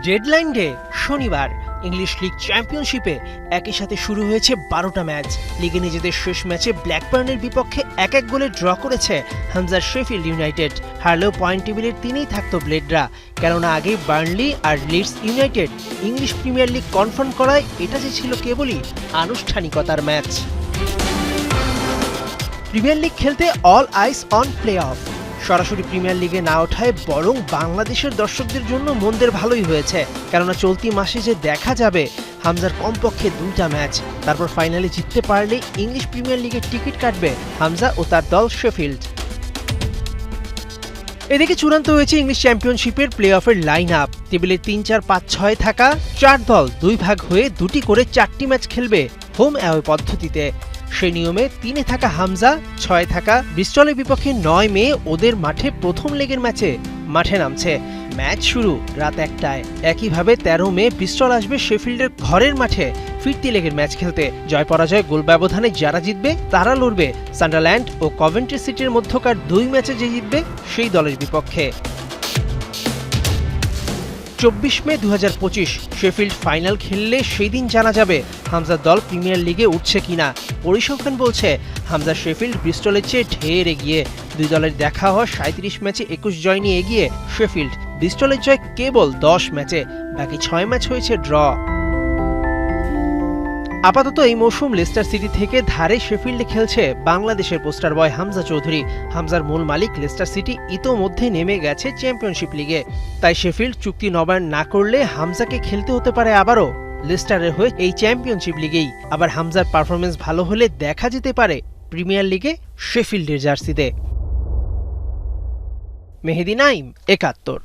Deadline day শনিবার English league চ্যাম্পিয়নশিপে একই সাথে শুরু হয়েছে 12টা ম্যাচ। লিগে নিজেদের শেষ ম্যাচে ব্ল্যাকবার্নের বিপক্ষে 1-1 গোলে ড্র করেছে হামজার শেফিল্ড ইউনাইটেড। হারলেও পয়েন্ট টেবিলের তিনেই থাকতো ব্লেডরা, কেননা আগেই বার্নলি আর Leeds United English Premier League confirm করায় এটা যে ছিল কেবলই আনুষ্ঠানিকতার ম্যাচ। প্রিমিয়ার লিগ খেলতে all eyes on play off. সরাসরি প্রিমিয়ার লিগে না ওঠায় বরং বাংলাদেশের দর্শকদের জন্য মন্দের ভালোই হয়েছে, কেননা চলতি মাসে যে দেখা যাবে হামজার কমপক্ষে 2টা ম্যাচ, তারপর ফাইনালে জিততে পারলে ইংলিশ প্রিমিয়ার লিগের টিকিট কাটবে হামজা ও তার দল শেফিল্ড। এদিকে চূড়ান্ত হয়েছে ইংলিশ চ্যাম্পিয়নশিপের প্লে অফের লাইন আপ। টেবিলে 3, 4, 5, 6 থাকা 4 দল 2 ভাগ হয়ে 2টি করে 4টি ম্যাচ খেলবে হোম অ্যাওয়ে পদ্ধতিতে। সেই নিয়মে 3-এ থাকা হামজা 6-এ থাকা ব্রিস্টলের বিপক্ষে 9 মে ওদের মাঠে প্রথম লেগের ম্যাচে মাঠে নামছে। ম্যাচ শুরু রাত 1টায়। একইভাবে 13 মে ব্রিস্টল আসবে শেফিল্ডের ঘরের মাঠে ফিরতি লেগের ম্যাচ খেলতে। জয় পরাজয় গোল ব্যবধানে যারা জিতবে তারা লড়বে সান্ডারল্যান্ড ও কভেন্ট্রি সিটির মধ্যকার 2 ম্যাচে যে জিতবে সেই দলের বিপক্ষে। 24 মে 2025 শেফিল্ড ফাইনাল খেললে সেই দিন জানা যাবে হামজার দল প্রিমিয়ার লিগে উঠছে কিনা। পরিসংখ্যান বলছে হামজা শেফিল্ড ব্রিস্টলের চেয়ে ঢের এগিয়ে। দুই দলের দেখা হওয়া 37 ম্যাচে 21 জয় নিয়ে এগিয়ে শেফিল্ড। ব্রিস্টলের জয় কেবল 10 ম্যাচে, বাকি 6 ম্যাচ হয়েছে ড্র। আপাতত এই মৌসুম লেস্টার সিটি থেকে ধারে শেফিল্ডে খেলছে বাংলাদেশের পোস্টার বয় হামজা চৌধুরী। হামজার মূল মালিক লেস্টার সিটি ইতোমধ্যে নেমে গেছে চ্যাম্পিয়নশিপ লিগে, তাই শেফিল্ড চুক্তি নবায়ন না করলে হামজাকে খেলতে হতে পারে আবারও লেস্টারের হয়ে এই চ্যাম্পিয়নশিপ লিগেই। আবার হামজার পারফরমেন্স ভালো হলে দেখা যেতে পারে প্রিমিয়ার লিগে শেফিল্ডের জার্সিতে। মেহেদী নাইম, 71।